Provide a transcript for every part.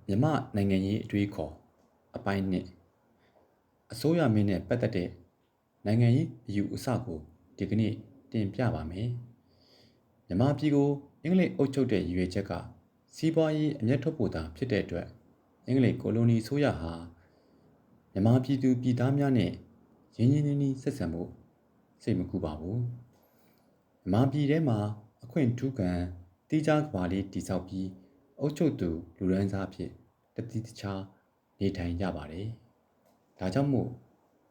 မြမနိုင်ငံရေးအတွေးခေါ်အပိုင်းနှစ်အစိုးရမင်းနဲ့ပတ်သက်တဲ့နိုင်ငံရေးအယူအဆကိုဒီကနေ့တင်ပြပါမယ်။မြမပြည်ကိုအင်္ဂလိပ်အုပ်ချုပ်တဲ့ရည်ရွယ်ချက်ကစီးပွားရေးအမျက်ထုတ်ဖို့သာဖြစ်တဲ့အတွက်အင်္ဂလိပ်ကိုလိုနီဆိုရဟာမြမပြည်သူပြည်သားများနဲ့ရင်းရင်းနှီးနှီးဆက်ဆံဖို့စိတ်မကူပါဘူး။မြမပြည်ထဲမှာအခွင့်ထူးခံတိကျကဘာလေးတည်ဆောက်ပြီးအုပ်ချုပ်သူလူရန်စားဖြစ်တတိတခြားနေထိုင်ကြပါတယ်။ဒါကြောင့်မို့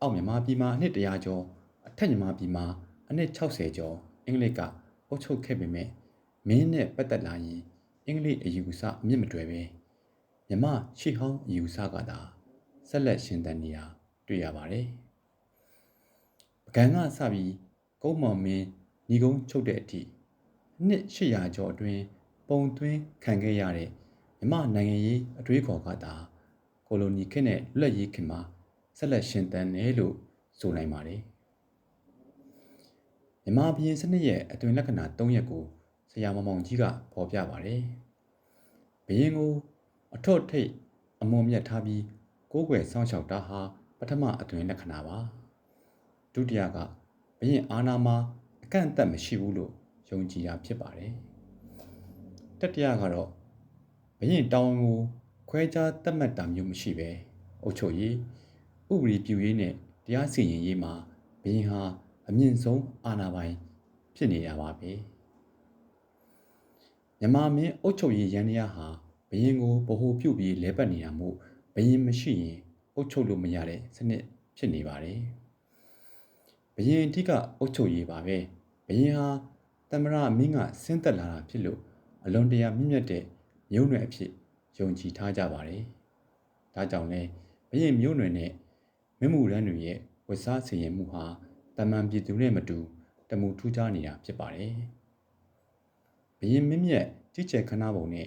အောက်မြန်မာပြည်မှာအနှစ်100ကျော်အထက်မြန်မာပြည်မှာအနှစ်60ကျော်အင်္ဂလိပ်ကအုပ်ချုပ်ခဲ့ပေမဲ့မင်းနဲ့ပတ်သက်လာရင်အင်္ဂလိပ်အယူအဆအမြင့်မတွယ်ပဲမြမရှေ့ဟောင်းအယူအဆကသာဆက်လက်ရှင်သန်နေတာတွေ့ရပါတယ်။ပကံကစပြီးကုန်းမောင်မင်းညီကုန်းချုပ်တဲ့အထိနှစ်800ကျော်အတွင်းပုံသွင်းခံခဲ့ရတဲ့မြမနိုင်ငံရေးအတွေးခေါ်ကသာကိုလိုနီခေတ်နဲ့လွတ်ရေးခေတ်မှာဆက်လက်ရှင်သန်တယ်လို့ဆိုနိုင်ပါတယ်။မြမဘုရင်စနစ်ရဲ့အသွင်လက္ခဏာ3ရပ်ကိုဆရာမောင်မောင်ကြီးကဖော်ပြပါတယ်။ဘုရင်ကိုအထွတ်ထိပ်အမွန်မြတ်ထားပြီးကိုးကွယ်စောင့်ရှောက်တာဟာပထမအသွင်လက္ခဏာပါ။ဒုတိယကဘုရင်အာဏာမှာအကန့်အသတ်မရှိဘူးလို့ယုံကြည်တာဖြစ်ပါတယ်။တတိယကတော့ဘုရင်တောင်းကိုခွဲခြားသတ်မှတ်တာမျိုးမရှိပဲအုပ်ချုပ်ရေးဥပဒေပြုရေးနဲ့တရားစီရင်ရေးမှာဘုရင်ဟာအမြင့်ဆုံးအာဏာပိုင်ဖြစ်နေတာပါပဲမြန်မာမင်းအုပ်ချုပ်ရေးရန်တရားဟာဘုရင်ကိုဗဟိုပြုပြီးလဲပတ်နေတာမို့ဘုရင်မရှိရင်အုပ်ချုပ်လို့မရတဲ့စနစ်ဖြစ်နေပါတယ်ဘုရင်အဓိကအုပ်ချုပ်ရေးပါပဲဘုရင်ဟာသမ္မတမင်းကဆင်းသက်လာတာဖြစ်လို့အလွန်တရာမြင့်မြတ်တဲ့မျိုးနွယ်အဖြစ်ယုံကြည်ထားကြပါတယ်။ဒါကြောင့်လဲဘုရင်မျိုးနွယ်နဲ့မင်းမှုရန်တွေရဲ့ဝတ်စားစီရင်မှုဟာတမန်ပြည်သူနဲ့မတူတမှုထူးခြားနေတာဖြစ်ပါတယ်။ဘုရင်မင်းမြတ်ကြီးကျယ်ခမ်းနားပုံနဲ့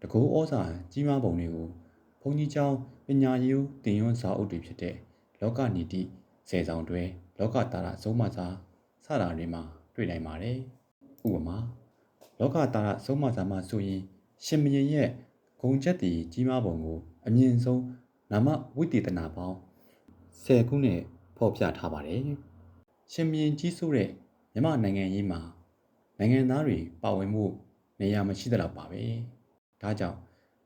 တကောဩဇာကြီးမားပုံတွေကိုဘုန်းကြီးကျောင်းပညာရေးတင်ရွန်းစာအုပ်တွေဖြစ်တဲ့လောကနီတိဆယ်ဆောင်တွဲလောကတာရဆုံးမစာစတာတွေမှာတွေ့နိုင်ပါတယ်။ဥပမာလောကတာရဆုံးမစာမှာဆိုရင်ရှင်ဘုရင်ရဲ့ဂုံချက်တီကြီးမားပုံကိုအမြင့်ဆုံးနာမဝိသေသနာပေါင်း10ခုနဲ့ဖော်ပြထားပါတယ်။ရှင်ဘုရင်ကြီးစိုးတဲ့မြမနိုင်ငံရေးမှာနိုင်ငံသားတွေပါဝင်မှုနေရာမရှိသလောက်ပါပဲ။ဒါကြောင့်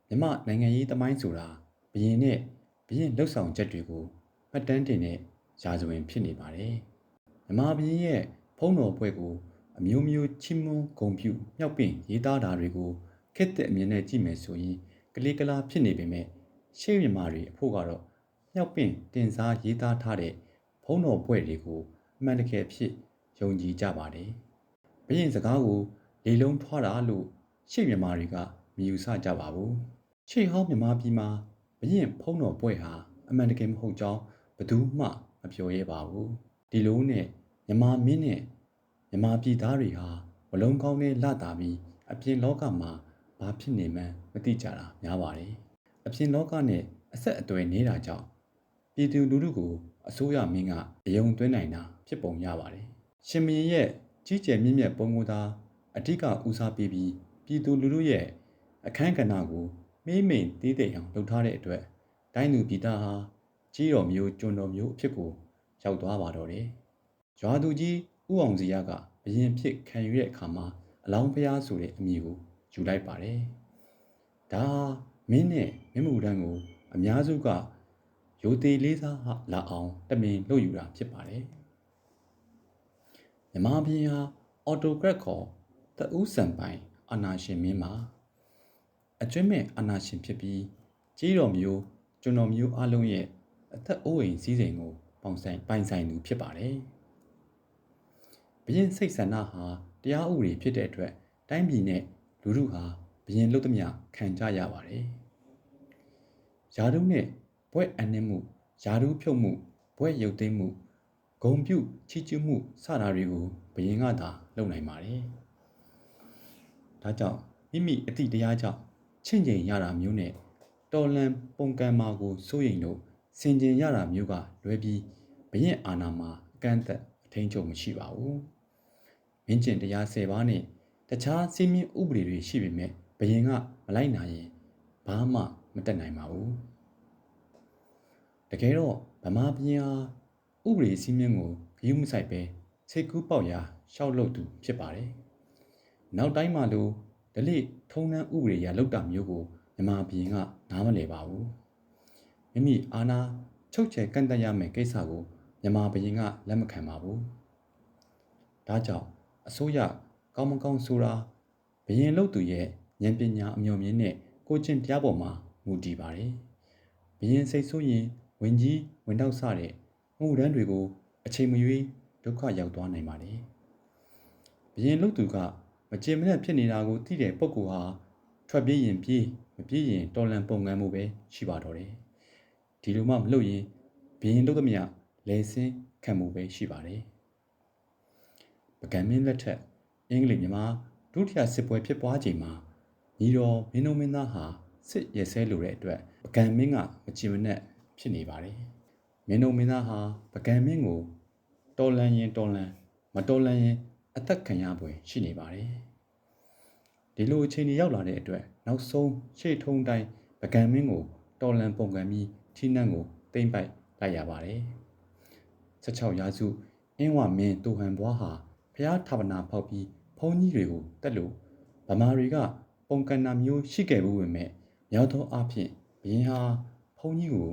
မြမနိုင်ငံရေးသမိုင်းဆိုတာဘုရင်နဲ့ဘုရင်လှုပ်ဆောင်ချက်တွေကိုမှတ်တမ်းတင်တဲ့ရာဇဝင်ဖြစ်နေပါတယ်။မြမဘုရင်ရဲ့ဖုံးတော်ပွဲကိုအမျိုးမျိုးချီးမွမ်းဂုဏ်ပြုမြောက်ပင့်ရေးသားတာတွေကိုခေတ်တဲ့အမြင်နဲ့ကြည့်မယ်ဆိုရင်ကလေးကလားဖြစ်နေပေမဲ့ရှေ့မြန်မာတွေအဖို့ကတော့မြောက်ပင့်တင်စားရေးသားထားတဲ့ဖုံးတော်ပွဲတွေကိုအမှန်တကယ်ဖြစ်ယုံကြည်ကြပါတယ်။ဘုရင်စကားကိုလေလုံးထွားတာလို့ရှေ့မြန်မာတွေကမယူဆကြပါဘူး။ရှေ့ဟောင်းမြန်မာပြည်မှာဘုရင်ဖုံးတော်ပွဲဟာအမှန်တကယ်မဟုတ်ကြောင်းဘယ်သူမှမပြောရဲပါဘူး။ဒီလိုနဲ့မြန်မာမင်းနဲ့မြန်မာပြည်သားတွေဟာမလုံးကောင်းနဲ့လှတာပြီးအပြင်လောကမှာဘာဖြစ်နေမှန်းမသိကြတာများပါတယ်။အပြင်လောကနဲ့အဆက်အသွယ်နေတာကြောင့်ပြည်သူလူထုကိုအစိုးရမင်းကအယုံသွင်းနိုင်တာဖြစ်ပုံရပါတယ်။ရှင်မင်းရဲ့ကြီးကျယ်မြင့်မြတ်ပုံကိုသာအဓိကဦးစားပေးပြီးပြည်သူလူထုရဲ့အခမ်းကဏ္ဍကိုမေးမိန်သေးသေးအောင်လုပ်ထားတဲ့အတွက်တိုင်းသူပြည်သားဟာကြီးတော်မျိုးကျွန်းတော်မျိုးအဖြစ်ကိုရောက်သွားပါတော့တယ်။ရွာသူကြီးဥအောင်စရာကဘုရင်ဖြစ်ခံယူတဲ့အခါမှာအလောင်းဖျားဆိုတဲ့အမည်ကိုယူလိုက်ပါတယ်။ဒါမင်းနဲ့မင်းမှုတန်းကိုအများစုကရိုသေလေးစားလာအောင်တမင်လုပ်ယူတာဖြစ်ပါတယ်။မြန်မာပြည်ဟာအော်တိုကရက်ခေါ်တဦးစံပိုင်အာဏာရှင်မင်းမှာအကျွမ်းမဲ့အာဏာရှင်ဖြစ်ပြီးကြီးတော်မျိုးကျွန်တော်မျိုးအလုံးရဲ့အသက်အိုးအိမ်စည်းစိမ်ကိုပိုင်ဆိုင်သူဖြစ်ပါတယ်။ဘုရင်စိတ်ဆန္ဒဟာတရားဥပဒေဖြစ်တဲ့အတွက်တိုင်းပြည်နဲ့လူထုဟာဘုရင်လုပ်သမျှခံကြရပါတယ်။ယာတုနဲ့ဘွဲ့အနှင်းမှုယာတုဖြုတ်မှုဘွဲ့ရုပ်သိမ်းမှုဂုံပြုချီးကျူးမှုစတာတွေကိုဘုရင်ကသာလုပ်နိုင်ပါတယ်။ဒါကြောင့်မိမိအတိတရားကြောင့်ချင့်ချိန်ရတာမျိုးနဲ့တော်လန်ပုံကံမာကိုစိုးရိမ်လို့စင်ကြင်ရတာမျိုးကလွဲပြီးဘုရင်အာဏာမှာအကန့်အသတ်အထိန်ချုပ်မရှိပါဘူး။မင်းကျင့်တရား10ပါးနဲ့တခြားစည်းမျဉ်းဥပဒေတွေရှိပေမဲ့ဘုရင်ကမလိုက်နိုင်ရင်ဘာမှ မတက်နိုင်ပါဘူးတကယ်တော့ဗမာပြည်ဟာဥပဒေစည်းမျဉ်းကိုဂရုမစိုက်ပဲစိတ်ကူးပေါက်ရာရှောက်လုပ်သူဖြစ်ပါတယ်နောက်တိုင်းမှာလို့ဒလိထုံးနှံဥပဒေအရလောက်တာမျိုးကိုမြန်မာပြည်ကနားမလည်ပါဘူးမိမိအာဏာချုပ်ချယ်ကန့်သတ်ရမယ့်ကိစ္စကိုမြန်မာပြည်ကလက်မခံပါဘူးဒါကြောင့်အစိုးရကောင်းမကောင်းဆိုတာဘရင်လုပ်သူရဲ့ဉာဏ်ပညာအမျှော်မြင်နဲ့ကိုကျင့်တရားပေါ်မှာမူတည်ပါတယ်ဘရင်စိတ်ဆိုးရင်ဝင်ကြီးဝင်တော့စတဲ့မှုရန်တွေကိုအချိန်မရွေးဒုက္ခရောက်သွားနိုင်ပါတယ်ဘရင်လုပ်သူကမကျေမနပ်ဖြစ်နေတာကိုသိတဲ့ပုဂ္ဂိုလ်ဟာထွက်ပြေးရင်ပြေးမပြေးရင်တော်လန်ပုံကန်းမှုပဲရှိပါတော့တယ်ဒီလိုမှမလုပ်ရင်ဘရင်လုပ်သမျှလဲစင်းခံမှုပဲရှိပါတယ်ပကံမင်းလက်ထက်အင်္ဂလိပ်မြန်မာဒုတိယစစ်ပွဲဖြစ်ပွားချိန်မှာညီတော်မင်းတို့မင်းသားဟာစစ်ရဲဆဲလိုတဲ့အတွက်ပကံမင်းကမကြည်မနက်ဖြစ်နေပါတယ်မင်းတို့မင်းသားဟာပကံမင်းကိုတော်လန်ရင်တော်လန်မတော်လန်ရင်အသက်ခံရပွဲရှိနေပါတယ်ဒီလိုအချိန်ကြီးရောက်လာတဲ့အတွက်နောက်ဆုံးရှေ့ထုံးတိုင်းပကံမင်းကိုတော်လန်ပုံကံပြီးထီးနှံကိုတိမ့်ပိုက်လိုက်ရပါတယ်16ရာစုအင်းဝမင်းတူဟန်ဘွားဟာဖျားဌာပနာဖောက်ပြီးဘုန်းကြီးတွေကိုတက်လို့ဗမာတွေကပုံကဏ္ဍမျိုးရှိခဲ့ဘူးဝင်မဲ့မြောက်သောအဖြစ်ဘရင်ဟာဘုန်းကြီးကို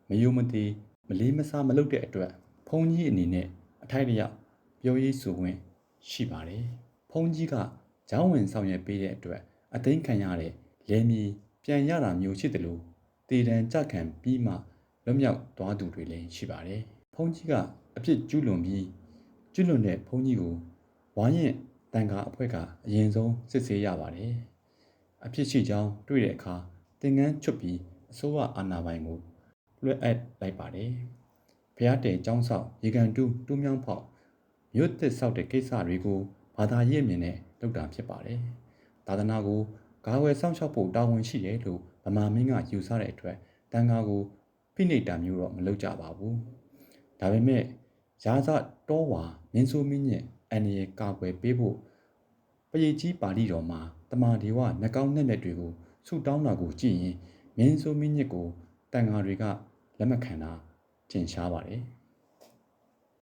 မယုံမသိမလေးမစားမလုပ်တဲ့အတွက်ဘုန်းကြီးအနေနဲ့အထိုက်လျောက်ပြောရေးဆိုခွင့်ရှိပါတယ်ဘုန်းကြီးကကျောင်းဝင်ဆောင်ရွက်ပေးတဲ့အတွက်အသိခံရတဲ့လဲမီပြန်ရတာမျိုးရှိတယ်လို့တည်တံကြခံပြီးမှလွတ်မြောက်သွားသူတွေလည်းရှိပါတယ်ဘုန်းကြီးကအဖြစ်ကျူးလွန်ပြီးကျူးလွန်တဲ့ဘုန်းကြီးကိုဝါရင်တန်ခါအဖွဲ့ကအရင်ဆုံးစစ်ဆေးရပါတယ်အဖြစ်ရှိကြောင်းတွေ့တဲ့အခါသင်္ကန်းချွတ်ပြီးအစိုးရအာဏာပိုင်ကိုလွှဲအပ်လိုက်ပါတယ်ဖျားတဲចောင်းဆောက်ရေကန်တူးမြောင်းဖောက်မြို့သစ်ဆောက်တဲ့ကိစ္စတွေကိုဘာသာရေးအမြင်နဲ့လုပ်တာဖြစ်ပါတယ်သာသနာကိုဂါဝယ်ဆောင်ရှောက်ဖို့တာဝန်ရှိတယ်လို့ဗမာမင်းကယူဆတဲ့အတွက်တန်ခါကိုဖိနှိပ်တာမျိုးတော့မလုပ်ကြပါဘူးဒါပေမဲ့ရာဇတောဝါမင်းဆိုးမင်းညက်အန်ရကာကွယ်ပေးဖို့ပရိတ်ကြီးပါဠိတော်မှာတမာဒေဝနှကောင်းနဲ့နဲ့တွေကိုဆုတောင်းတာကိုကြည့်ရင်မင်းဆိုးမင်းညက်ကိုတန်ခါတွေကလက်မခံတာထင်ရှားပါတယ်